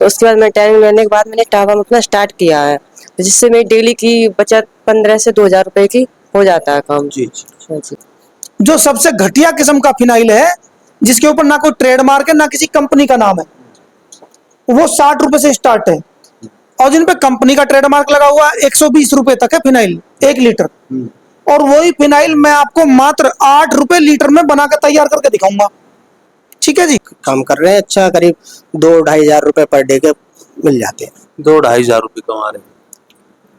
तो उसके बाद मैं ट्रेनिंग लेने के बाद मैंने टावा में अपना स्टार्ट किया है, जिससे मेरी डेली की बचत 15 से 2,000 रुपए की हो जाता है काम। जी जी। जी। जो सबसे घटिया किस्म का फिनाइल है, जिसके ऊपर ना कोई ट्रेडमार्क है ना किसी कंपनी का नाम है, वो 60 रुपए से स्टार्ट है। और जिन पे कंपनी का ट्रेडमार्क लगा हुआ 120 रुपए तक है फिनाइल 1 लीटर। और वही फिनाइल मैं आपको मात्र 8 रुपए लीटर में बनाकर तैयार करके दिखाऊंगा। ठीक है जी। काम कर रहे हैं अच्छा, करीब 2-2,500 रुपए पर डे के मिल जाते हैं। 2-2,500 रुपये कमा रहे हैं,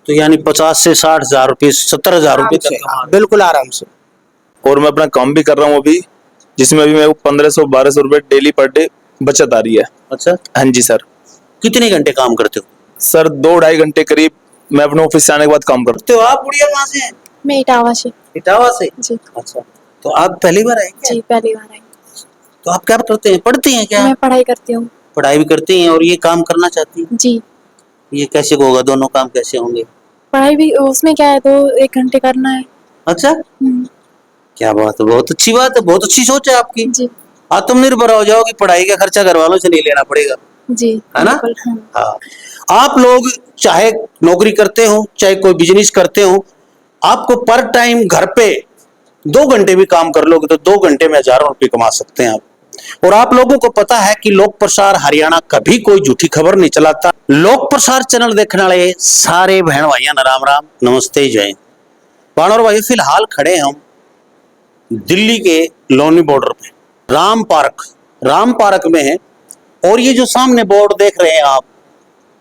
तो यानी 50 से 60,000 रुपये, 70,000 रुपये तक कमा रहे हैं। बिल्कुल आराम से। और मैं अपना काम भी कर रहा हूँ अभी, जिसमें अभी मेरे को 1500-1200 रुपए डेली पर डे बचत आ रही है। अच्छा, हाँ जी सर। कितने घंटे काम करते हो? सर 2-2.5 घंटे करीब मैं अपने ऑफिस से आने के बाद काम करता तो आप बुढ़िया कहाँ से हैं? मैं इटावा से। इटावा से? जी। अच्छा, तो आप पहली बार आए क्या? जी, पहली बार आई। तो आप क्या करते हैं, पढ़ती हैं क्या? मैं पढ़ाई करती हूँ। पढ़ाई भी करती हैं और ये काम करना चाहती हैं? जी। ये कैसे होगा, दोनों काम कैसे होंगे? पढ़ाई भी उसमें क्या है, 2-1 घंटे करना है। अच्छा, क्या बात है, बहुत अच्छी बात है, बहुत अच्छी सोच है आपकी। जी। आत्मनिर्भर हो जाओगी, पढ़ाई का खर्चा घर वालों से नहीं लेना पड़ेगा। जी, है ना? बिल्कुल, हाँ। हाँ। आप लोग चाहे नौकरी करते हो, चाहे कोई बिजनेस करते हो, आपको पर टाइम घर पे 2 घंटे भी काम कर लोगे तो 2 घंटे में हजारों रुपए कमा सकते हैं आप। और आप लोगों को पता है कि लोक प्रसार हरियाणा कभी कोई झूठी खबर नहीं चलाता। लोक प्रसार चैनल देखने वाले सारे बहन भाइयों ने राम राम, नमस्ते, जय। बाणौर भाई, फिलहाल खड़े हम दिल्ली के लोनी बॉर्डर पे, राम पार्क में है। और ये जो सामने बोर्ड देख रहे हैं आप,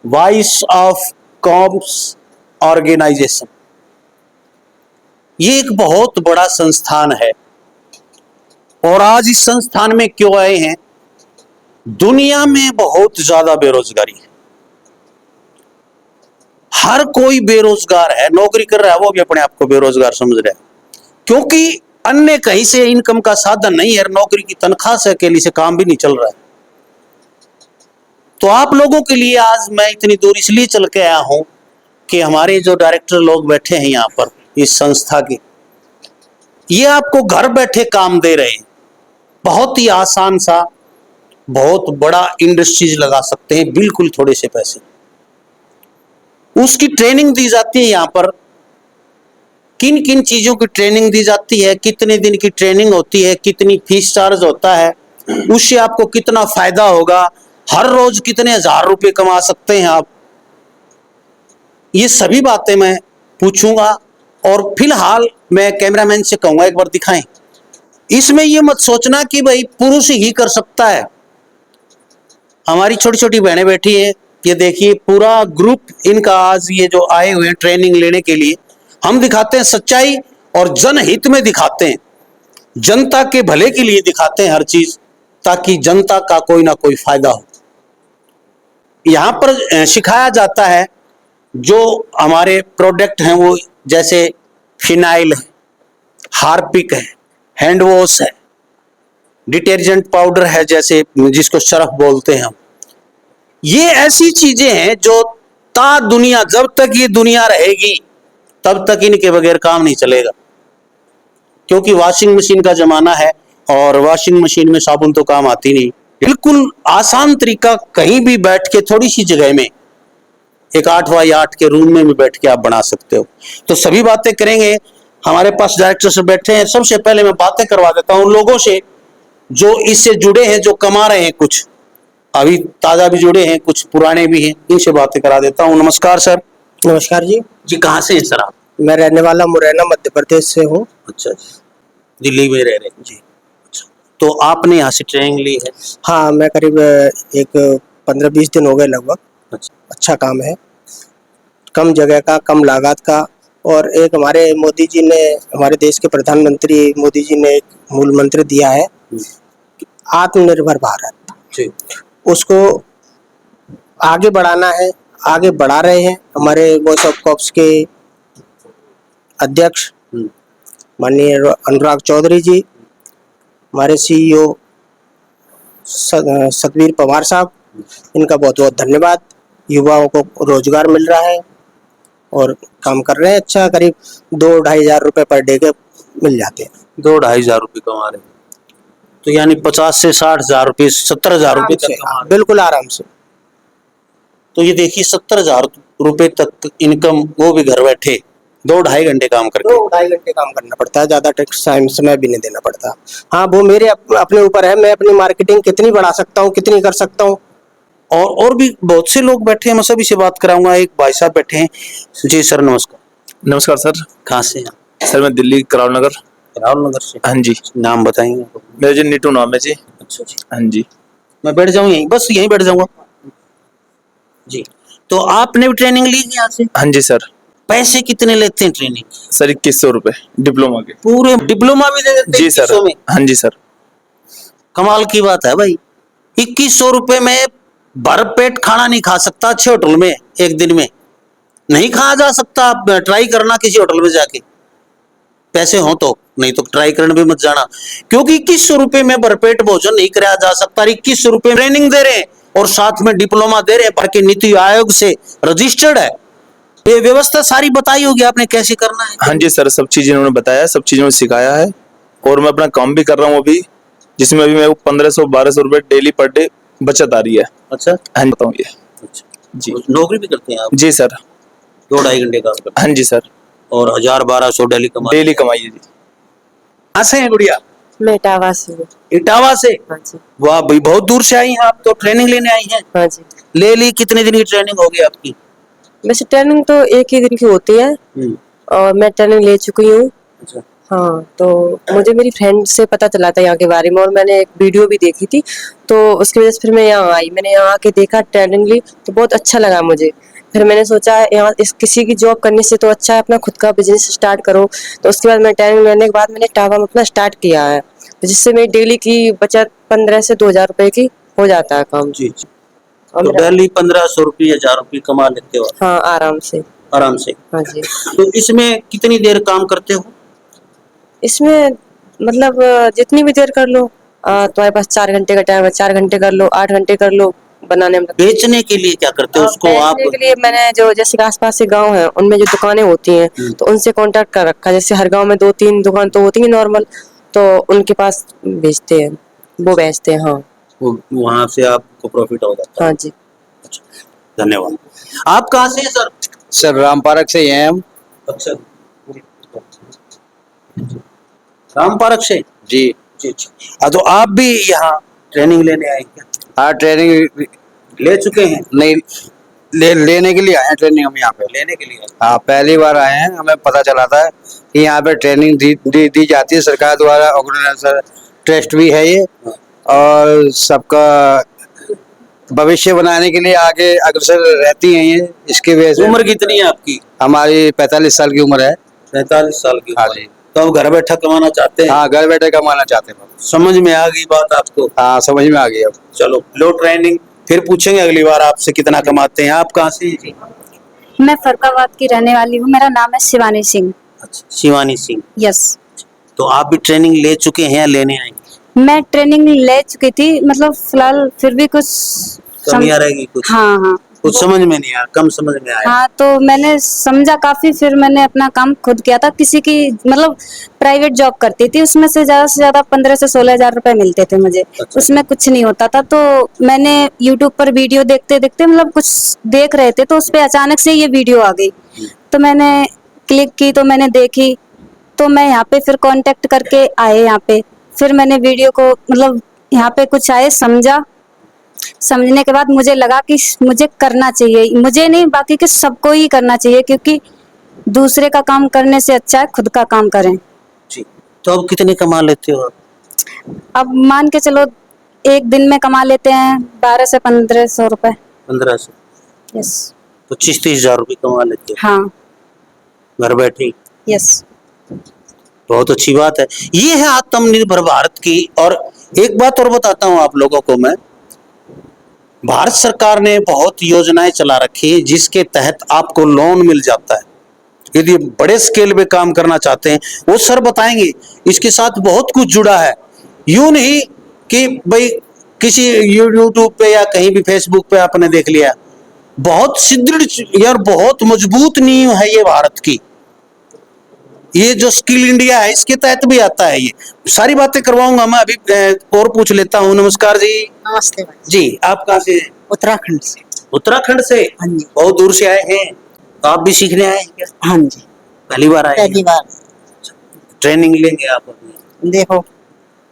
वॉइस ऑफ कॉम्स ऑर्गेनाइजेशन, ये एक बहुत बड़ा संस्थान है। और आज इस संस्थान में क्यों आए हैं? दुनिया में बहुत ज्यादा बेरोजगारी है, हर कोई बेरोजगार है, नौकरी कर रहा है वो भी अपने आप को बेरोजगार समझ रहा है, क्योंकि अन्य कहीं से इनकम का साधन नहीं है। नौकरी की तनख्वाह से अकेली से काम भी नहीं चल रहा है। तो आप लोगों के लिए आज मैं इतनी दूर इसलिए चल के आया हूं कि हमारे जो डायरेक्टर लोग बैठे हैं यहाँ पर इस संस्था के, ये आपको घर बैठे काम दे रहे हैं। बहुत ही आसान सा, बहुत बड़ा इंडस्ट्रीज लगा सकते हैं बिल्कुल थोड़े से पैसे। उसकी ट्रेनिंग दी जाती है यहाँ पर। किन किन चीजों की ट्रेनिंग दी जाती है, कितने दिन की ट्रेनिंग होती है, कितनी फीस चार्ज होता है, उससे आपको कितना फायदा होगा, हर रोज कितने हजार रुपए कमा सकते हैं आप, ये सभी बातें मैं पूछूंगा। और फिलहाल मैं कैमरामैन से कहूंगा एक बार दिखाएं। इसमें ये मत सोचना कि भाई पुरुष ही कर सकता है। हमारी छोटी छोटी बहनें बैठी है, ये देखिए पूरा ग्रुप इनका आज ये जो आए हुए हैं ट्रेनिंग लेने के लिए। हम दिखाते हैं सच्चाई और जनहित में दिखाते हैं, जनता के भले के लिए दिखाते हैं हर चीज, ताकि जनता का कोई ना कोई फायदा हो। यहाँ पर सिखाया जाता है जो हमारे प्रोडक्ट हैं, वो जैसे फिनाइल है, हार्पिक है, हैंड वॉश है, डिटर्जेंट पाउडर है, जैसे जिसको सर्फ बोलते हैं हम। ये ऐसी चीजें हैं जो ता दुनिया, जब तक ये दुनिया रहेगी तब तक इनके बगैर काम नहीं चलेगा। क्योंकि वॉशिंग मशीन का जमाना है और वॉशिंग मशीन में साबुन तो काम आती नहीं। बिल्कुल आसान तरीका, कहीं भी बैठ के थोड़ी सी जगह में एक 8x8 के रूम में भी बैठ के आप बना सकते हो। तो सभी बातें करेंगे, हमारे पास डायरेक्टर से बैठे हैं। सबसे पहले मैं बातें करवा देता हूं उन लोगों से जो इससे जुड़े हैं, जो कमा रहे हैं, कुछ अभी ताजा भी जुड़े हैं, कुछ पुराने भी हैं, इनसे बातें करा देता हूँ। नमस्कार सर। नमस्कार जी। जी, कहाँ से हैं सर आप? मैं रहने वाला मुरैना मध्य प्रदेश से हूँ। अच्छा, दिल्ली में रह रहे हैं जी। अच्छा, तो आपने यहाँ से ट्रेनिंग ली है? हाँ, मैं करीब एक 15-20 दिन हो गए लगभग। अच्छा काम है, कम जगह का, कम लागत का। और एक हमारे मोदी जी ने, हमारे देश के प्रधानमंत्री मोदी जी ने एक मूल मंत्र दिया है, आत्मनिर्भर भारत। जी। उसको आगे बढ़ाना है, आगे बढ़ा रहे हैं। हमारे वॉइस ऑफ कॉप्स के अध्यक्ष माननीय अनुराग चौधरी जी, हमारे सीईओ सतवीर पवार साहब, इनका बहुत बहुत धन्यवाद। युवाओं को रोजगार मिल रहा है और काम कर रहे हैं अच्छा। करीब 2-2,500 रुपए पर डे के मिल जाते हैं। 2-2,500 रुपये कमा रहे हैं, तो यानी 50 से 60,000 रुपये, 70,000 रुपये तक कमा रहे हैं। बिल्कुल आराम से। तो ये देखिए 70,000 रुपए तक इनकम, वो भी घर बैठे 2-2.5 घंटे काम करके। 2-2.5 घंटे काम करना पड़ता है, ज्यादा टाइम समय भी नहीं देना पड़ता। हाँ, वो मेरे अपने ऊपर है, मैं अपनी मार्केटिंग कितनी बढ़ा सकता हूँ, कितनी कर सकता हूँ। और भी बहुत से लोग बैठे हैं, मैं सभी से बात कराऊंगा। एक भाई साहब बैठे हैं। जी सर नमस्कार। नमस्कार सर। कहाँ से हैं? सर मैं दिल्ली करावल नगर। राहुल नगर से। हाँ जी। नाम बताएंगे? मेरा जी नीटू नाम है जी। अच्छा जी। हाँ जी। मैं बैठ जाऊँ यहीं, बस यहीं बैठ जाऊंगा जी। तो आपने भी ट्रेनिंग ली थी यहाँ से? हाँ जी सर। पैसे कितने लेते हैं ट्रेनिंग? सर 2100 रुपए डिप्लोमा के। पूरे डिप्लोमा भी दे देते हैं जी सर। 2100 में? हाँ जी सर। कमाल की बात है भाई। 2100 रुपए में भर पेट खाना नहीं खा सकता अच्छे होटल में एक दिन में, नहीं खाया जा सकता। आप ट्राई करना किसी होटल में जाके, पैसे हो तो, नहीं तो ट्राई करने भी मत जाना, क्योंकि 2100 रुपए में भरपेट भोजन नहीं कराया जा सकता। 2100 रुपए ट्रेनिंग दे रहे हैं और साथ में डिप्लोमा दे रहे हैं, पर के नीति आयोग से रजिस्टर्ड है। ये व्यवस्था सारी बताई होगी आपने कैसे करना है? हाँ जी सर, सब चीजें उन्होंने बताया, सब चीजें उन्होंने सिखाया है, और मैं अपना काम भी कर रहा हूँ अभी, जिसमें अभी मेरे को 1500-1200 रुपए डेली पर डे बचत आ रही है। अच्छा। हाँ जी बताऊँ ये। अच्छा जी। नौकरी भी करते हैं आप? जी सर। 2-2.5 घंटे काम करते हाँ जी सर। हैं और 1000-1200 डेली कमा? डेली कमाइए जी। कहाँ से हैं गुड़िया? मैं इटावा से हूँ। इटावा से? हाँ जी। वाह भाई, बहुत दूर से आई हैं आप तो, ट्रेनिंग लेने आई हैं? हाँ जी। ले ली? कितने दिन की ट्रेनिंग होगी आपकी? वैसे ट्रेनिंग तो एक ही दिन की होती है, और मैं ट्रेनिंग ले चुकी हूँ। अच्छा। हाँ, तो मुझे मेरी फ्रेंड से पता चला था यहाँ के बारे में, और मैंने एक वीडियो भी देखी थी, तो उसकी वजह से फिर मैं यहाँ आई। मैंने यहाँ आके देखा, ट्रेनिंग ली, तो बहुत अच्छा लगा मुझे। फिर मैंने सोचा यहाँ इस किसी की जॉब करने से तो अच्छा है अपना खुद का बिजनेस स्टार्ट करो। तो उसके बाद मैं ट्रेनिंग लेने के बाद मैंने टावा में अपना स्टार्ट किया है, तो जिससे मेरी डेली की बचत 15 से 2000 रुपए की हो जाता है काम। जी जी। और तो मेरा- डेली 1500 रुपये 1000 रुपये कमा लेते हो आप? हाँ, आराम से। आराम से। हाँ जी। तो इसमें कितनी देर काम करते हो? इसमें मतलब जितनी भी देर कर लो, तुम्हारे पास 4 घंटे का टाइम है, 4 घंटे कर लो, 8 घंटे कर लो बनाने में। बेचने के लिए क्या करते हो उसको आप? बेचने के लिए मैंने जो जैसे कि आसपास के गांव हैं, उनमें जो दुकानें होती हैं, तो उनसे कांटेक्ट कर रखा है। जैसे हर गांव में 2-3 दुकान तो होती है नॉर्मल, तो उनके पास बेचते हैं, वो बेचते हैं। हाँ वहां से आपको प्रॉफिट हो जाता है? हाँ जी। धन्यवाद। आप कहाँ से हैं सर? सर राम पार्क से ही हैं हम। अच्छा, राम पार्क से? जी। जी अच्छा। हाँ, तो आप भी यहाँ ट्रेनिंग लेने आए क्या? हाँ, ट्रेनिंग ले चुके हैं? नहीं, लेने के लिए आए हैं ट्रेनिंग हम यहाँ पे। लेने के लिए? हाँ, पहली बार आए हैं। हमें पता चला था कि यहाँ पे ट्रेनिंग दी जाती है सरकार द्वारा, ऑर्गेनाइजेशन ट्रस्ट भी है ये, और सबका भविष्य बनाने के लिए आगे अग्रसर रहती हैं ये। इसकी वजह से उम्र कितनी है आपकी? हमारी 45 साल की उम्र है। 45 साल की? हाँ जी। तो आप घर बैठा कमाना चाहते हैं? हाँ, घर बैठे कमाना चाहते हैं। समझ में आ गई बात आपको? हाँ, समझ में आ गई अब। चलो लो ट्रेनिंग, फिर पूछेंगे अगली बार आपसे कितना कमाते हैं। आप कहाँ से हैं जी? मैं फरकाबाद की रहने वाली हूँ। मेरा नाम है शिवानी सिंह। अच्छा, शिवानी सिंह। यस। तो आप भी ट्रेनिंग ले चुके हैं या लेने आएंगे? मैं ट्रेनिंग ले चुकी थी, मतलब फिलहाल फिर भी कुछ कमियां रहेगी कुछ? हाँ हाँ कुछ समझ में नहीं आया, कम समझ में आया? हाँ, तो मैंने समझा काफी, फिर मैंने अपना काम खुद किया था। किसी की मतलब प्राइवेट जॉब करती थी, उसमें से ज्यादा 15 से 16 हजार रुपए मिलते थे मुझे। अच्छा। उसमें कुछ नहीं होता था। तो मैंने यूट्यूब पर वीडियो देखते देखते मतलब कुछ देख रहे थे, तो उस पे अचानक से ये वीडियो आ गई, तो मैंने क्लिक की, तो मैंने देखी, तो मैं यहाँ पे फिर कांटेक्ट करके आए यहाँ पे। फिर मैंने वीडियो को मतलब यहाँ पे कुछ आए, समझने के बाद मुझे लगा कि मुझे करना चाहिए, मुझे नहीं बाकी के सबको ही करना चाहिए, क्योंकि दूसरे का काम करने से अच्छा है खुद का काम करें। जी। तो अब कितने कमा लेते हो आप? अब मान के चलो एक दिन में कमा लेते हैं 12 से 1500 रुपए। 15 से? यस। 25-30 हजार रुपये कमा लेते हो हाँ। घर बैठे ही? यस। बहुत अच्छी बात है। ये है आत्मनिर्भर भारत की। और एक बात और बताता हूँ आप लोगों को मैं, भारत सरकार ने बहुत योजनाएं चला रखी है जिसके तहत आपको लोन मिल जाता है यदि बड़े स्केल पे काम करना चाहते हैं। वो सर बताएंगे, इसके साथ बहुत कुछ जुड़ा है। यूं नहीं कि भाई किसी यूट्यूब पे या कहीं भी फेसबुक पे आपने देख लिया, बहुत सुदृढ़ यार, बहुत मजबूत नींव है ये भारत की। ये जो स्किल इंडिया है इसके तहत भी आता है। ये सारी बातें करवाऊंगा मैं। अभी और पूछ लेता हूँ। नमस्कार जी। नमस्ते भाई। जी, आप कहाँ से? उत्तराखंड से। उत्तराखंड से? हाँ जी। बहुत दूर से आए हैं, तो आप भी सीखने आए हैं क्या? हाँ जी, पहली बार आए हैं? पहली बार। ट्रेनिंग लेंगे आप अपनी? देखो,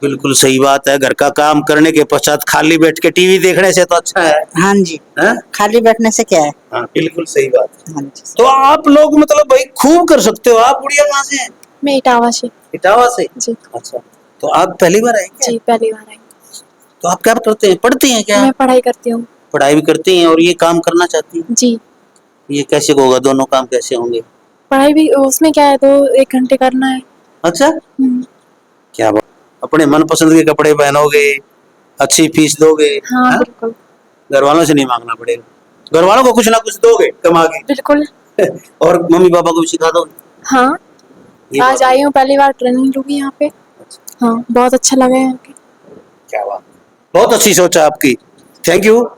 बिल्कुल सही बात है, घर का काम करने के पश्चात खाली बैठ के टीवी देखने से तो अच्छा है। हाँ जी, हाँ? खाली बैठने से क्या है। हाँ, बिल्कुल सही बात है। हाँ जी, तो आप लोग मतलब भाई खूब कर सकते हो। आप गुड़िया कहाँ से हैं? मैं इटावा से। इटावा से? जी अच्छा, तो आप पहली बार आए क्या? जी, पहली बार आई। तो आप क्या करते हैं, पढ़ती हैं क्या? मैं पढ़ाई करती हूँ। पढ़ाई भी करती हैं और ये काम करना चाहती हैं? जी, ये कैसे होगा, दोनों काम कैसे होंगे? पढ़ाई भी उसमें क्या है, तो 1 घंटे करना है। अच्छा, हम्म, क्या बात। अपने मनपसंद के कपड़े पहनोगे, अच्छी फीस दोगे, हाँ हाँ? बिल्कुल घर वालों से नहीं मांगना पड़ेगा, घर वालों को कुछ ना कुछ दोगे कमा के बिल्कुल। और मम्मी पापा को भी सिखा दोगे। हाँ, ये आज बात- आई हूँ, पहली बार ट्रेनिंग लूंगी यहाँ पे। हाँ, बहुत अच्छा लगा यहाँ के। क्या बात, बहुत अच्छी सोच है आपकी, थैंक यू।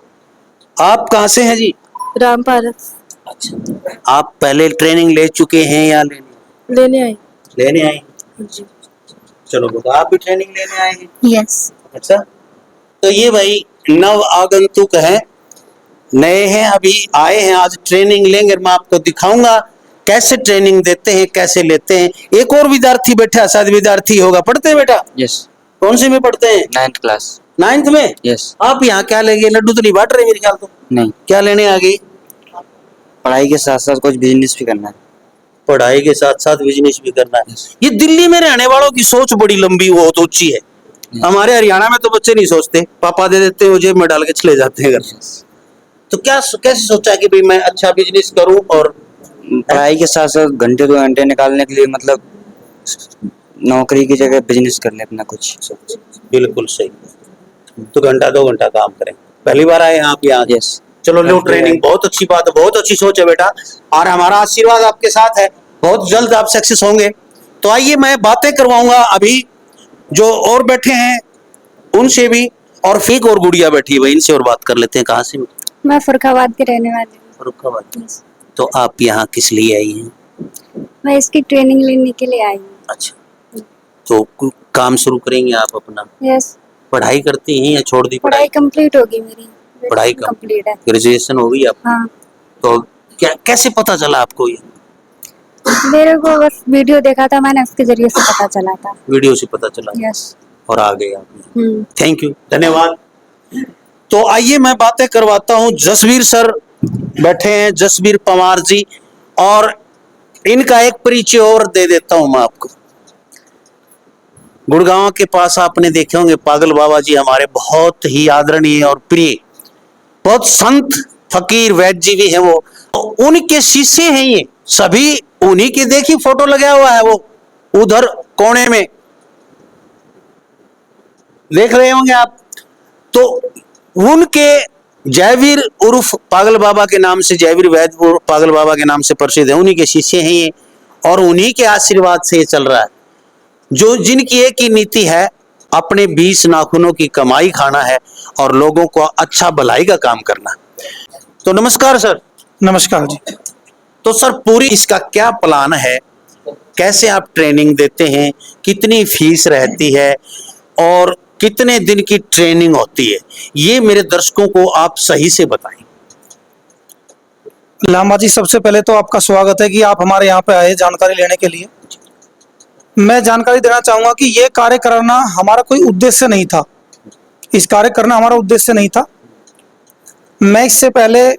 आप कहाँ से हैं जी? रामपाल अच्छा, आप पहले ट्रेनिंग ले चुके हैं या लेने आई। लेने आए हैं? जी, चलो तो आप भी ट्रेनिंग लेने आए हैं? यस। अच्छा, तो ये भाई नव आगंतुक हैं, नए हैं, अभी आए हैं, आज ट्रेनिंग लेंगे। मैं आपको दिखाऊंगा कैसे ट्रेनिंग देते हैं, कैसे लेते हैं। एक और विद्यार्थी बैठा, शायद विद्यार्थी होगा, पढ़ते हैं बेटा? यस, कौन से में पढ़ते हैं? 9th class. 9th में? यस। आप यहाँ क्या लेंगे, लड्डू तो नहीं बांट रहे मेरे ख्याल तो? नहीं, क्या लेने आ गए? पढ़ाई के साथ साथ कुछ बिजनेस भी करना है। पढ़ाई के साथ साथ बिजनेस भी करना है। ये दिल्ली में रहने वालों की सोच बड़ी लंबी, बहुत ऊंची है। हमारे हरियाणा में तो बच्चे नहीं सोचते, पापा दे देते हैं, वो जेब में डाल के चले जाते हैं घर। तो क्या कैसे सोचा कि भाई मैं अच्छा बिजनेस करूं और पढ़ाई के साथ साथ घंटे 2 घंटे निकालने के लिए, मतलब नौकरी की जगह बिजनेस कर ले अपना कुछ। बिल्कुल सही, तो घंटा 2 घंटा काम करें। पहली बार आए हैं आप यहाँ? यस। चलो लो ट्रेनिंग, बहुत अच्छी बात है, बहुत अच्छी सोच है बेटा, और हमारा आशीर्वाद आपके साथ है, बहुत जल्द आप सक्सेस होंगे। तो आइए मैं बातें करवाऊंगा अभी जो और बैठे हैं उनसे भी, और फेक और गुड़िया बैठी है भाई, इनसे और बात कर लेते हैं। कहाँ से? मैं फरुखाबाद के रहने वाली हूँ। फर्रुखाबाद। तो आप यहाँ किस लिए आई हैं? मैं इसकी ट्रेनिंग लेने के लिए आई हूँ। अच्छा, तो काम शुरू करेंगे आप अपना? यस। पढ़ाई करती हैं या छोड़ दी पढ़ाई कंप्लीट होगी मेरी। पढ़ाई कंप्लीट है। ग्रेजुएशन हो गई आप? हाँ, तो क्या कैसे पता चला आपको ये? मेरे को बस वीडियो देखा था मैंने, उसके जरिए से पता चला था। वीडियो से पता चला यस। और आ गए आप? हम्म। थैंक यू, धन्यवाद। तो आइए मैं बातें करवाता हूँ, जसवीर सर बैठे हैं, जसवीर पवार जी, और इनका एक परिचय और दे देता हूं मैं आपको। गुड़गांव के पास आपने देखे होंगे पागल बाबा जी, हमारे बहुत ही आदरणीय और प्रिय, बहुत संत फकीर वैद्य जी भी हैं वो, तो उनके शिष्य हैं ये सभी। उन्हीं की देखी फोटो लगा हुआ है, वो उधर कोने में देख रहे होंगे आप। तो उनके जयवीर उर्फ पागल बाबा के नाम से, जयवीर वैद्य उर्फ पागल बाबा के नाम से प्रसिद्ध है, उन्हीं के शिष्य हैं ये, और उन्हीं के आशीर्वाद से ये चल रहा है। जो जिनकी एक ही नीति है, अपने 20 नाखूनों की कमाई खाना है और लोगों को अच्छा भलाई का काम करना। तो नमस्कार सर। नमस्कार जी। तो सर पूरी इसका क्या प्लान है, कैसे आप ट्रेनिंग देते हैं, कितनी फीस रहती है और कितने दिन की ट्रेनिंग होती है, ये मेरे दर्शकों को आप सही से बताएं। लामा जी, सबसे पहले तो आपका स्वागत है कि आप हमारे यहाँ पे आए जानकारी लेने के लिए। मैं जानकारी देना चाहूंगा कि ये कार्य करना हमारा कोई उद्देश्य नहीं था, इस कार्य करना हमारा उद्देश्य नहीं था। मैं इससे पहले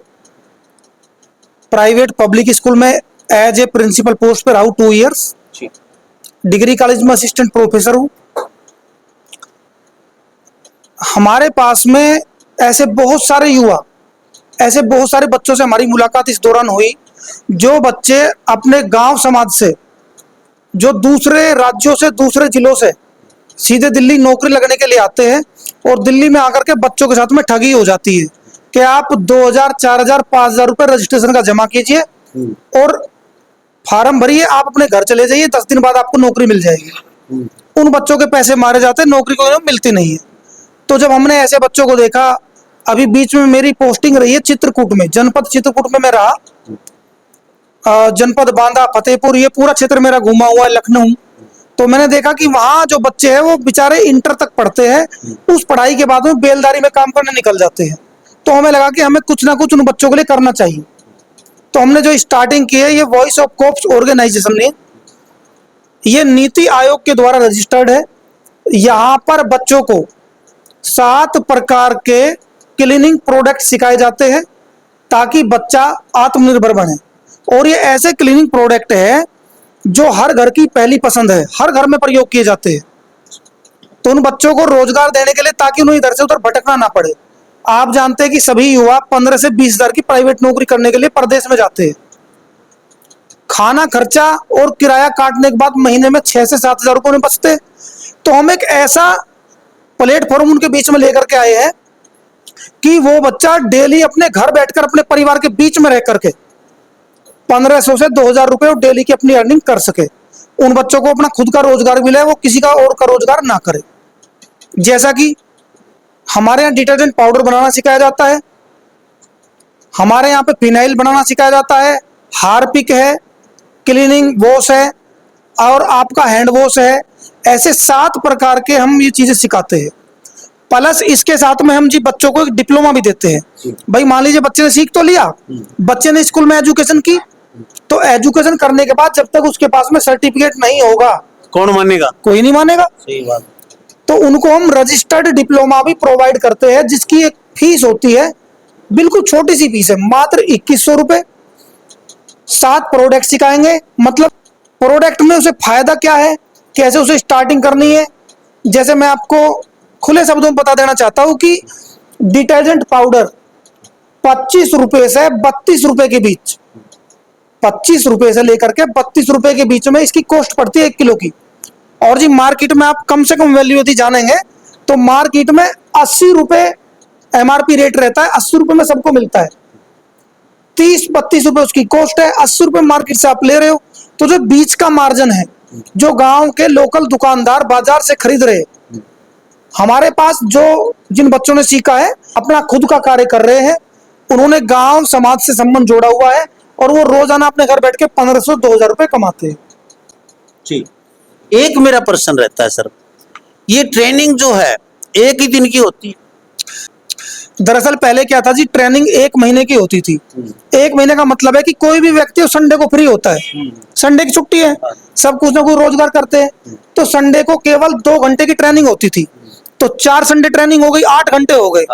प्राइवेट पब्लिक स्कूल में एज ए प्रिंसिपल पोस्ट पर रहा हूँ 2 इयर्स। डिग्री कॉलेज में असिस्टेंट प्रोफेसर हूँ। हमारे पास में ऐसे बहुत सारे युवा, ऐसे बहुत सारे बच्चों से हमारी मुलाकात इस दौरान हुई, जो बच्चे अपने गांव समाज से, जो दूसरे राज्यों से, दूसरे जिलों से सीधे दिल्ली नौकरी लगने के लिए आते हैं, और दिल्ली में आकर के बच्चों के साथ में ठगी हो जाती है कि आप 2000, 4000, 5000 रुपए रजिस्ट्रेशन का जमा कीजिए और फार्म भरिए, आप अपने घर चले जाइए, 10 दिन बाद आपको नौकरी मिल जाएगी। उन बच्चों के पैसे मारे जाते हैं, नौकरी को मिलती नहीं है। तो जब हमने ऐसे बच्चों को देखा, अभी बीच में मेरी पोस्टिंग रही है चित्रकूट में, जनपद चित्रकूट में मैं रहा, जनपद बांदा, फतेहपुर, ये पूरा क्षेत्र मेरा घूमा हुआ है, लखनऊ। तो मैंने देखा कि वहाँ जो बच्चे हैं वो बेचारे इंटर तक पढ़ते हैं, उस पढ़ाई के बाद में बेलदारी में काम करने निकल जाते हैं। तो हमें लगा कि हमें कुछ ना कुछ उन बच्चों के लिए करना चाहिए। तो हमने जो स्टार्टिंग की है, ये वॉइस ऑफ कोप्स ऑर्गेनाइजेशन ने, ये नीति आयोग के द्वारा रजिस्टर्ड है। यहाँ पर बच्चों को 7 प्रकार के क्लीनिंग प्रोडक्ट सिखाए जाते हैं ताकि बच्चा आत्मनिर्भर बने। और ये ऐसे क्लीनिंग प्रोडक्ट है जो हर घर की पहली पसंद है, हर घर में प्रयोग किए जाते हैं। तो उन बच्चों को रोजगार देने के लिए, ताकि उन्हें इधर से उधर भटकना ना पड़े। आप जानते हैं कि सभी युवा 15 से 20 हजार की प्राइवेट नौकरी करने के लिए प्रदेश में जाते हैं। खाना खर्चा और किराया काटने के बाद महीने में 6 से 7 हजार रुपये उन्हें बचते हैं। तो हम एक ऐसा प्लेटफॉर्म उनके बीच में लेकर के आए हैं कि वो बच्चा डेली अपने घर बैठकर अपने परिवार के बीच में रह करके 1500 से 2000 रुपये डेली की अपनी अर्निंग कर सके। उन बच्चों को अपना खुद का रोजगार मिले, वो किसी का और का रोजगार ना करे। जैसा कि हमारे यहाँ डिटर्जेंट पाउडर बनाना सिखाया जाता है, हमारे यहाँ पे फिनाइल बनाना सिखाया जाता है, हार्पिक है, क्लीनिंग वॉश है और आपका हैंड वॉश है। ऐसे 7 प्रकार के हम ये चीजें सिखाते हैं। प्लस इसके साथ में हम जी बच्चों को एक डिप्लोमा भी देते हैं। भाई मान लीजिए बच्चे ने सीख तो लिया, बच्चे ने स्कूल में एजुकेशन की, तो एजुकेशन करने के बाद जब तक उसके पास में सर्टिफिकेट नहीं होगा, कौन मानेगा? कोई नहीं मानेगा। सही बात। तो उनको हम रजिस्टर्ड डिप्लोमा भी प्रोवाइड करते हैं, जिसकी एक फीस होती है, बिल्कुल छोटी सी फीस है, मात्र 2100 रुपए। 7 प्रोडक्ट सिखाएंगे। मतलब प्रोडक्ट में उसे फायदा क्या है, कैसे उसे स्टार्टिंग करनी है। जैसे मैं आपको खुले शब्दों में बता देना चाहता हूं कि डिटर्जेंट पाउडर 25 रुपए से 32 रुपए के बीच, 25 रुपए से लेकर के 32 रुपए के बीच में इसकी कॉस्ट पड़ती है 1 किलो की। और जी मार्केट में आप कम से कम वैल्यू यदि जानेंगे तो मार्केट में 80 रुपए एमआरपी रेट रहता है, 80 रुपए में सबको मिलता है। 30-32 रुपए उसकी कॉस्ट है, 80 रुपए मार्केट से आप ले रहे हो। तो जो बीच का मार्जिन है, जो गांव के लोकल दुकानदार बाजार से खरीद रहे, हमारे पास जो जिन बच्चों ने सीखा है अपना खुद का कार्य कर रहे हैं, उन्होंने गांव समाज से संबंध जोड़ा हुआ है और वो रोजाना अपने घर बैठ के 1500-2000 रुपए कमाते हैं। जी, एक मेरा प्रश्न रहता है सर, ये ट्रेनिंग जो है 1 ही दिन की होती है? दरअसल पहले क्या था जी, ट्रेनिंग 1 महीने की होती थी। 1 महीने का मतलब है कि कोई भी व्यक्ति संडे को फ्री होता है, संडे की छुट्टी है, सब कुछ ना कुछ रोजगार करते हैं। तो संडे को केवल 2 घंटे की ट्रेनिंग होती थी, तो 4 संडे ट्रेनिंग हो गई, 8 घंटे हो गए।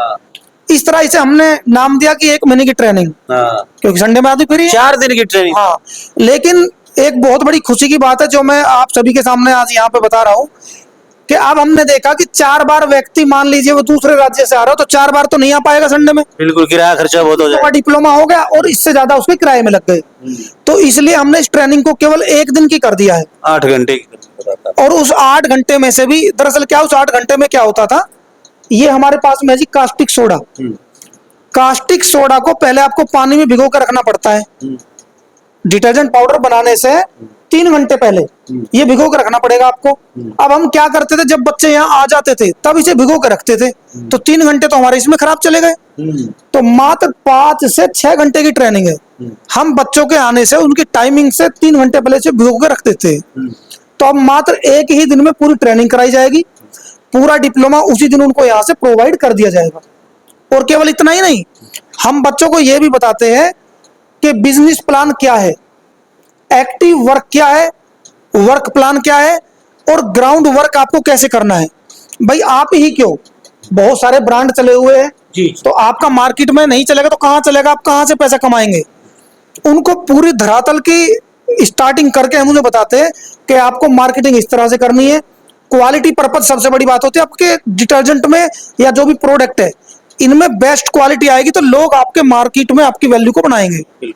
इस तरह इसे हमने नाम दिया कि 1 महीने की ट्रेनिंग, क्योंकि संडे में आदमी फ्री, 4 दिन की ट्रेनिंग। हाँ, लेकिन एक बहुत बड़ी खुशी की बात है जो मैं आप सभी के सामने आज यहाँ पे बता रहा हूँ कि अब हमने देखा कि 4 बार व्यक्ति, मान लीजिए वो दूसरे राज्य से आ रहा हो, तो 4 बार तो नहीं आ पाएगा संडे में, बिल्कुल किराया खर्चा बहुत हो जाएगा। डिप्लोमा हो गया और इससे ज्यादा उसके किराए में लग गए। तो इसलिए हमने इस ट्रेनिंग को केवल 1 दिन की कर दिया है, 8 घंटे की। और उस 8 घंटे में से भी दरअसल क्या, उस 8 घंटे में क्या होता था, ये हमारे पास में है जी कास्टिक सोडा। कास्टिक सोडा को पहले आपको पानी में भिगो कर रखना पड़ता है। डिटर्जेंट पाउडर बनाने से 3 घंटे पहले ये भिगो कर रखना पड़ेगा आपको। अब हम क्या करते थे, जब बच्चे यहाँ आ जाते थे तब इसे भिगो कर रखते थे, तो 3 घंटे तो हमारे इसमें खराब चले गए। तो मात्र 5 से 6 घंटे की ट्रेनिंग है। हम बच्चों के आने से उनकी टाइमिंग से 3 घंटे पहले से भिगो कर रखते थे। तो अब मात्र 1 ही दिन में पूरी ट्रेनिंग कराई जाएगी, पूरा डिप्लोमा उसी दिन उनको यहाँ से प्रोवाइड कर दिया जाएगा। और केवल इतना ही नहीं, हम बच्चों को यह भी बताते हैं कि बिजनेस प्लान क्या है, एक्टिव वर्क क्या है, वर्क प्लान क्या है, और ग्राउंड वर्क आपको कैसे करना है। भाई आप ही क्यों, बहुत सारे ब्रांड चले हुए हैं जी, तो आपका मार्केट में नहीं चलेगा तो कहाँ चलेगा, आप कहाँ से पैसा कमाएंगे। उनको पूरी धरातल की स्टार्टिंग करके हम उन्हें बताते हैं कि आपको मार्केटिंग इस तरह से करनी है। क्वालिटी पर्पज सबसे बड़ी बात होती है। आपके डिटर्जेंट में या जो भी प्रोडक्ट है, इनमें बेस्ट क्वालिटी आएगी तो लोग आपके मार्केट में आपकी वैल्यू को बनाएंगे।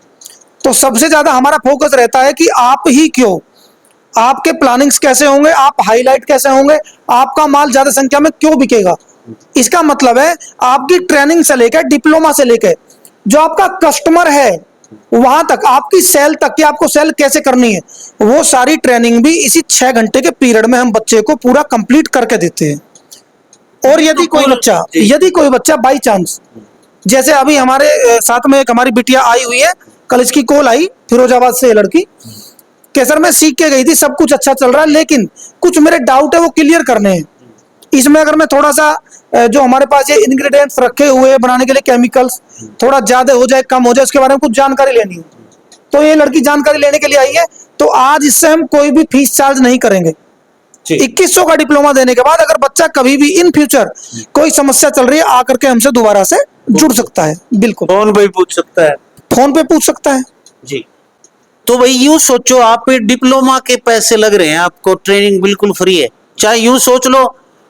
तो सबसे ज्यादा हमारा फोकस रहता है कि आप ही क्यों, आपके प्लानिंग्स कैसे होंगे, आप हाईलाइट कैसे होंगे, आपका माल ज्यादा संख्या में क्यों बिकेगा। इसका मतलब है आपकी ट्रेनिंग से लेकर, डिप्लोमा से लेकर, जो आपका कस्टमर है वहां तक, आपकी सेल तक कि आपको सेल कैसे करनी है, वो सारी ट्रेनिंग भी इसी 6 घंटे के पीरियड में हम बच्चे को पूरा कंप्लीट करके देते हैं। और यदि कोई बच्चा बाई चांस, जैसे अभी हमारे साथ में एक हमारी बिटिया आई हुई है, कल इसकी कॉल आई फिरोजाबाद से, लड़की के सर मैं सीख के गई थी, सब कुछ अच्छा चल रहा है, लेकिन कुछ मेरे डाउट है वो क्लियर करने हैं। इसमें अगर मैं थोड़ा सा जो हमारे पास ये इंग्रेडिएंट्स रखे हुए हैं बनाने के लिए केमिकल्स थोड़ा ज्यादा हो जाए कम हो जाए उसके बारे में कुछ जानकारी लेनी है, तो ये लड़की जानकारी लेने के लिए आई है। तो आज इससे हम कोई भी फीस चार्ज नहीं करेंगे। 2100 का डिप्लोमा देने के बाद अगर बच्चा कभी भी इन फ्यूचर कोई समस्या चल रही है आकर के हमसे दोबारा से जुड़ सकता है। बिल्कुल फोन पे पूछ सकता है, फोन पे पूछ सकता है जी। तो भाई यूं सोचो, आप डिप्लोमा के पैसे लग रहे हैं, आपको ट्रेनिंग बिल्कुल फ्री है। चाहे यूं सोच लो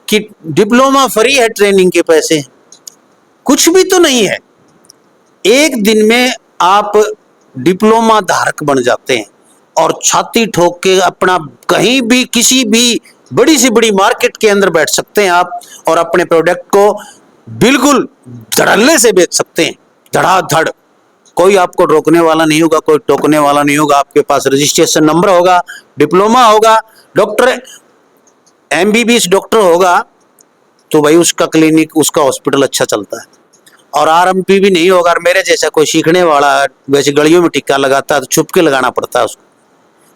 कि डिप्लोमा फ्री है, ट्रेनिंग के पैसे कुछ भी तो नहीं है। एक दिन में आप डिप्लोमा धारक बन जाते हैं और छाती ठोक के अपना कहीं भी किसी भी बड़ी से बड़ी मार्केट के अंदर बैठ सकते हैं आप, और अपने प्रोडक्ट को बिल्कुल धड़ल्ले से बेच सकते हैं, धड़ाधड़। कोई आपको रोकने वाला नहीं होगा, कोई टोकने वाला नहीं होगा। आपके पास रजिस्ट्रेशन नंबर होगा, डिप्लोमा होगा, डॉक्टर MBBS डॉक्टर होगा, तो भाई उसका क्लिनिक उसका हॉस्पिटल अच्छा चलता है। और RMP भी नहीं होगा, मेरे जैसा कोई सीखने वाला वैसे गलियों में टिक्का लगाता है तो छुप के लगाना पड़ता है उसको।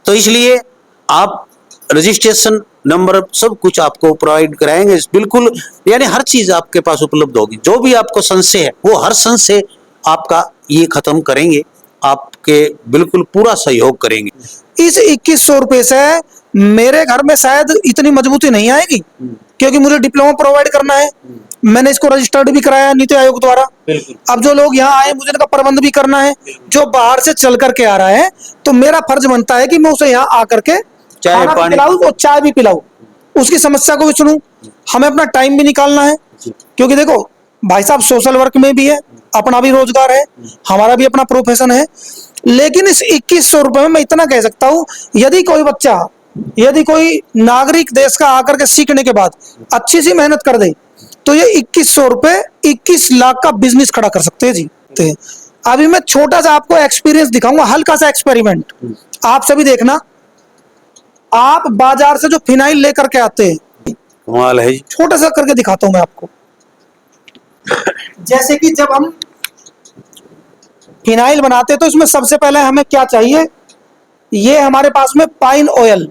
तो इसलिए आप रजिस्ट्रेशन नंबर सब कुछ आपको प्रोवाइड कराएंगे बिल्कुल, यानी हर चीज आपके पास उपलब्ध होगी। जो भी आपको संशय है वो हर संशय आपका ये खत्म करेंगे, आपके बिल्कुल पूरा सहयोग करेंगे। इस 2100 रुपए से मेरे घर में शायद इतनी मजबूती नहीं आएगी, क्योंकि मुझे डिप्लोमा प्रोवाइड करना है। मैंने इसको रजिस्टर्ड भी कराया नीति आयोग द्वारा। अब जो लोग यहाँ आए मुझे इनका प्रबंध भी करना है। जो बाहर से चल करके आ रहा है तो मेरा फर्ज बनता है कि मैं उसे यहाँ आकर के खाना भी पिलाऊं और चाय भी पिलाऊं, उसकी समस्या को भी सुनूं। हमें अपना टाइम भी निकालना है, क्योंकि देखो भाई साहब सोशल वर्क में भी है, अपना भी रोजगार है, हमारा भी अपना प्रोफेशन है। लेकिन इस 2100 रुपए में मैं इतना कह सकता हूँ, यदि कोई बच्चा, यदि कोई नागरिक देश का आकर के सीखने के बाद अच्छी सी मेहनत कर दे तो ये 2100 रुपए 21 लाख का बिजनेस खड़ा कर सकते हैं जी। अभी मैं छोटा सा आपको एक्सपीरियंस दिखाऊंगा, हल्का सा एक्सपेरिमेंट। आप सभी देखना, आप बाजार से जो फिनाइल लेकर के आते हैं, कमाल है जी। छोटा सा करके दिखाता हूं मैं आपको। जैसे कि जब हम फिनाइल बनाते हैं तो इसमें सबसे पहले हमें क्या चाहिए, ये हमारे पास में पाइन ऑयल।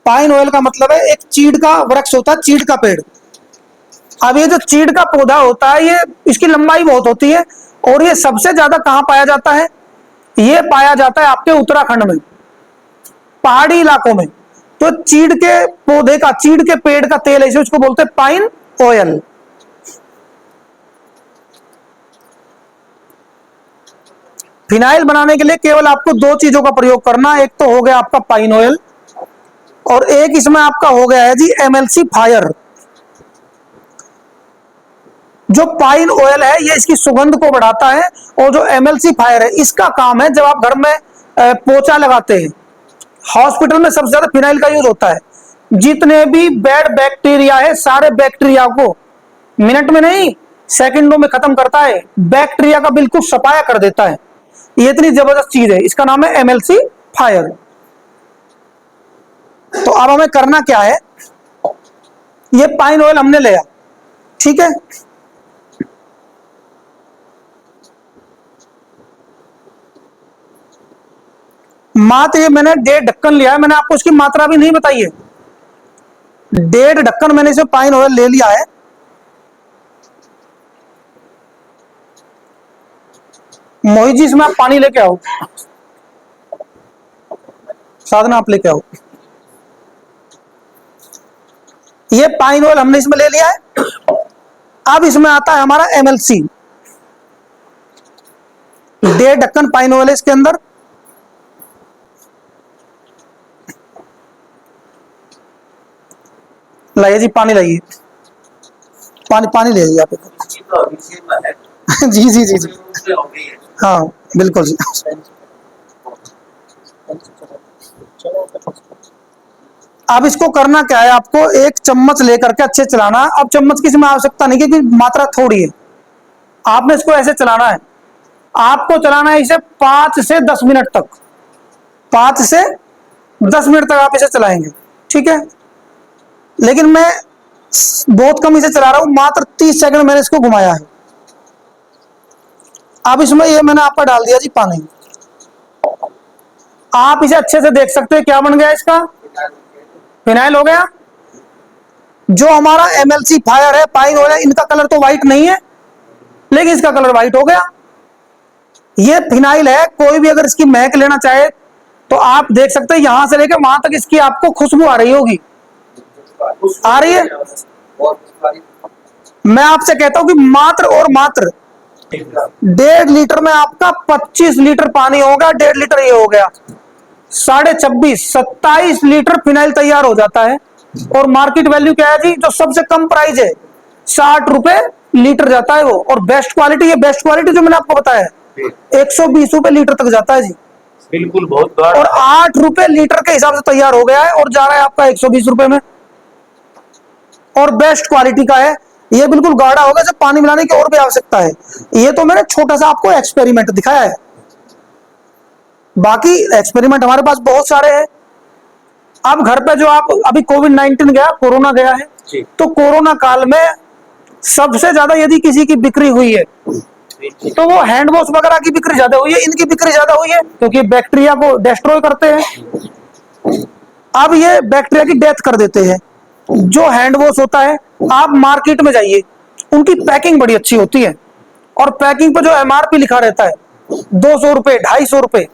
पाइन ऑयल का मतलब है एक चीड़ का वृक्ष होता है, चीड़ का पेड़। अब ये जो चीड़ का पौधा होता है, ये इसकी लंबाई बहुत होती है, और ये सबसे ज्यादा कहां पाया जाता है, ये पाया जाता है आपके उत्तराखंड में, पहाड़ी इलाकों में। तो चीड़ के पौधे का, चीड़ के पेड़ का तेल है, उसको बोलते हैं पाइन ऑयल। फिनाइल बनाने के लिए केवल आपको दो चीजों का प्रयोग करना, एक तो हो गया आपका पाइन ऑयल, और एक इसमें आपका हो गया है जी MLC फायर। जो पाइन ऑयल है ये इसकी सुगंध को बढ़ाता है, और जो MLC फायर है इसका काम है जब आप घर में पोछा लगाते हैं, हॉस्पिटल में सबसे ज्यादा फिनाइल का यूज होता है। जितने भी बैड बैक्टीरिया है सारे बैक्टीरिया को मिनट में नहीं सेकंडों में खत्म करता है, बैक्टीरिया का बिल्कुल सफाया कर देता है। ये इतनी जबरदस्त चीज है, इसका नाम है MLC फायर। तो अब हमें करना क्या है, ये पाइन ऑयल हमने लिया, ठीक है, मात्र ये मैंने 1.5 ढक्कन लिया है, मैंने आपको इसकी मात्रा भी नहीं बताई है। 1.5 ढक्कन मैंने इसे पाइन ऑयल ले लिया है। मोहित जी इसमें आप पानी लेके आओ, साधना आप लेके आओ। ये पाइन ऑयल हमने इसमें ले लिया है। अब इसमें आता है हमारा MLC, 1.5 ढक्कन पाइन ऑयल है इसके अंदर। लाइए जी पानी लाइए, पानी पानी ले जाइए आप। जी जी जी जी हाँ बिल्कुल जी। अब इसको करना क्या है, आपको एक चम्मच लेकर के अच्छे चलाना। अब चम्मच की इसमें आवश्यकता नहीं क्योंकि मात्रा थोड़ी है, आपने इसको ऐसे चलाना है। आपको चलाना है इसे 5 से 10 मिनट तक, 5 से 10 मिनट तक आप इसे चलाएंगे, ठीक है। लेकिन मैं बहुत कम इसे चला रहा हूं, मात्र 30 सेकंड मैंने इसको घुमाया है। अब इसमें ये मैंने आपका डाल दिया जी पानी। आप इसे अच्छे से देख सकते हैं क्या बन गया, इसका फिनाइल हो गया। जो हमारा MLC फायर है, पाइन ऑयल है, इनका कलर तो व्हाइट नहीं है, लेकिन इसका कलर व्हाइट हो गया। ये फिनाइल है, कोई भी अगर इसकी महक लेना चाहे तो आप देख सकते हैं, यहां से लेकर वहां तक इसकी आपको खुशबू आ रही होगी। आ रही है? मैं आपसे कहता हूं कि मात्र और मात्र 1.5 लीटर में आपका 25 लीटर पानी होगा। 1.5 लीटर ये हो गया 26.5 27 लीटर फिनाइल तैयार हो जाता है। और मार्केट वैल्यू क्या है जी? जो सबसे कम प्राइस है 60 रुपए लीटर जाता है वो। और बेस्ट क्वालिटी, ये बेस्ट क्वालिटी जो मैंने आपको बताया 120 रुपए लीटर तक जाता है जी। बिल्कुल, बहुत और 8 रुपए लीटर के हिसाब से तैयार हो गया है और जा रहा है आपका 120 रुपए में। और बेस्ट क्वालिटी का है ये, बिल्कुल गाढ़ा होगा, जब पानी मिलाने की और भी आवश्यकता है। ये तो मैंने छोटा सा आपको एक्सपेरिमेंट दिखाया है, बाकी एक्सपेरिमेंट हमारे पास बहुत सारे हैं। अब घर पे जो आप अभी कोविड-19 गया, कोरोना गया है, तो कोरोना काल में सबसे ज्यादा यदि किसी की बिक्री हुई है तो वो हैंड वॉश वगैरह की बिक्री ज्यादा हुई है। इनकी बिक्री ज्यादा हुई है क्योंकि बैक्टीरिया को डिस्ट्रॉय करते हैं। अब ये बैक्टीरिया की डेथ कर देते हैं। जो हैंड वॉश होता है, आप मार्केट में जाइए, उनकी पैकिंग बड़ी अच्छी होती है और पैकिंग पे जो MRP लिखा रहता है 200 रुपए, 250 रुपए,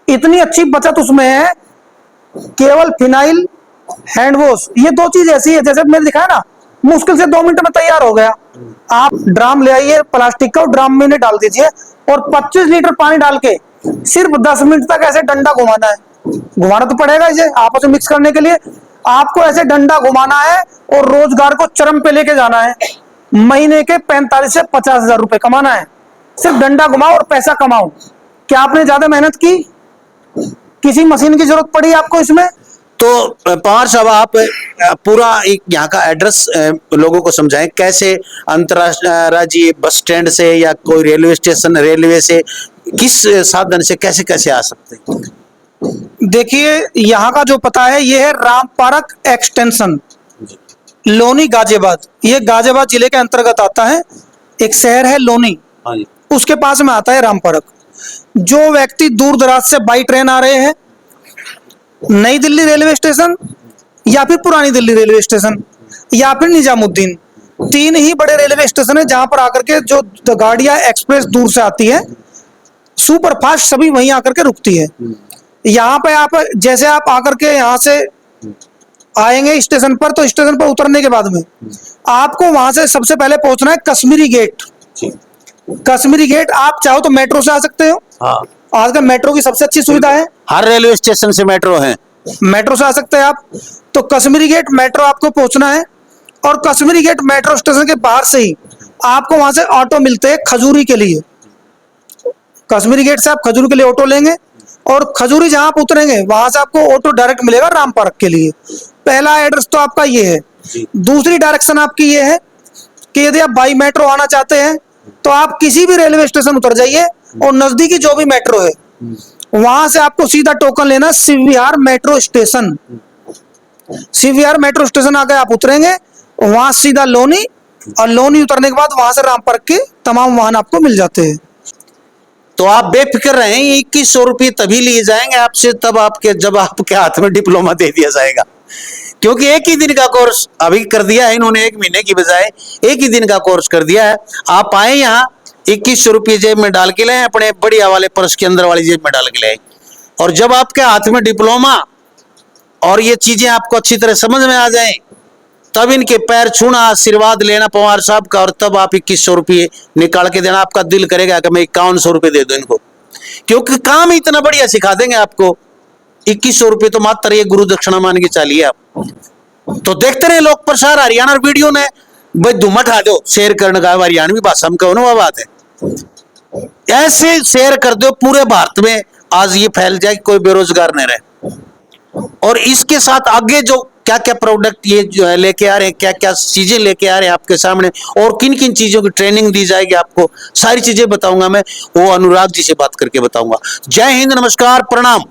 इतनी अच्छी बचत उसमें है। केवल फिनाइल, हैंड वॉश, ये दो चीज ऐसी है, जैसे मैंने दिखाया ना, मुश्किल से 2 मिनट में तैयार हो गया। आप ड्राम ले आइए प्लास्टिक का, ड्राम में डाल दीजिए और 25 लीटर पानी डाल के सिर्फ 10 मिनट तक ऐसे डंडा घुमाना है। घुमाना तो पड़ेगा इसे आपस में मिक्स करने के लिए। आपको ऐसे डंडा घुमाना है और रोजगार को चरम पे लेके जाना है। महीने के 45 से 50 हजार रुपए कमाना है। सिर्फ डंडा घुमाओ और पैसा कमाओ। क्या आपने ज्यादा मेहनत की? किसी मशीन की जरूरत पड़ी आपको इसमें? तो पवार साहब, आप पूरा एक यहाँ का एड्रेस लोगों को समझाएं, कैसे अंतरराज्यीय बस स्टैंड से या कोई रेलवे स्टेशन, रेलवे से, किस साधन से कैसे कैसे आ सकते हैं? देखिए, यहाँ का जो पता है ये है राम पार्क एक्सटेंशन, लोनी, गाजियाबाद। ये गाजियाबाद जिले के अंतर्गत आता है। एक शहर है लोनी, उसके पास में आता है राम पार्क। जो व्यक्ति दूर दराज से बाई ट्रेन आ रहे हैं, नई दिल्ली रेलवे स्टेशन या फिर पुरानी दिल्ली रेलवे स्टेशन या फिर निजामुद्दीन, 3 ही बड़े रेलवे स्टेशन है जहां पर आकर के जो गाड़ियां एक्सप्रेस दूर से आती है, सुपर फास्ट, सभी वहीं आकर के रुकती है। यहाँ पे आप जैसे आप आकर के यहाँ से आएंगे स्टेशन पर, तो स्टेशन पर उतरने के बाद में आपको वहां से सबसे पहले पहुंचना है कश्मीरी गेट। कश्मीरी गेट आप चाहो तो मेट्रो से आ सकते हो। हाँ, आजकल मेट्रो की सबसे अच्छी सुविधा है, हर रेलवे स्टेशन से मेट्रो है। मेट्रो से आ सकते हैं आप। तो कश्मीरी गेट मेट्रो आपको पहुंचना है और कश्मीरी गेट मेट्रो स्टेशन के बाहर से ही आपको वहां से ऑटो मिलते हैं खजूरी के लिए। कश्मीरी गेट से आप खजूरी के लिए ऑटो लेंगे और खजूरी जहां आप उतरेंगे वहां से आपको ऑटो डायरेक्ट मिलेगा राम पार्क के लिए। पहला एड्रेस तो आपका ये है। दूसरी डायरेक्शन आपकी ये है कि यदि आप बाई मेट्रो आना चाहते हैं तो आप किसी भी रेलवे स्टेशन उतर जाइए और नजदीकी जो भी मेट्रो है वहां से आपको सीधा टोकन लेना CVR metro station. CVR metro station आके आप उतरेंगे, वहां सीधा लोनी, और लोनी उतरने के बाद वहां से राम पार्क के तमाम वाहन आपको मिल जाते हैं। तो आप बेफिक्र रहें, 2100 रुपये तभी लिए जाएंगे आपसे जब आपके हाथ में डिप्लोमा दे दिया जाएगा। क्योंकि एक ही दिन का कोर्स अभी कर दिया है इन्होंने, 1 महीने की बजाय 1 ही दिन का कोर्स कर दिया है। आप आए यहाँ 2100 रुपये जेब में डाल के लाए, अपने बढ़िया वाले पर्स के अंदर वाली जेब में डाल के लाए, और जब आपके हाथ में डिप्लोमा और ये चीजें आपको अच्छी तरह समझ में आ जाएं, तब इनके पैर छूना, आशीर्वाद लेना पवार साहब का, और तब आप 2100 रुपये निकाल के देना। आपका दिल करेगा कि मैं 5100 रुपये दे दूं इनको, क्योंकि काम इतना बढ़िया सिखा देंगे आपको। 2100 रुपये तो मात्र ये गुरु दक्षिणा मान के चलिए आप। तो देखते रहे लोक प्रसार हरियाणा वीडियो ने भाई धुमा खा दो, शेयर करने का हरियाणवी भाषा में कहो ना, वह बात है। ऐसे शेयर कर दो पूरे भारत में, आज ये फैल जाए, कोई बेरोजगार नहीं रहे। और इसके साथ आगे जो क्या क्या प्रोडक्ट ये जो है लेके आ रहे हैं, क्या क्या चीजें लेके आ रहे हैं आपके सामने, और किन किन चीजों की ट्रेनिंग दी जाएगी आपको, सारी चीजें बताऊंगा मैं, वो अनुराग जी से बात करके बताऊंगा। जय हिंद, नमस्कार, प्रणाम।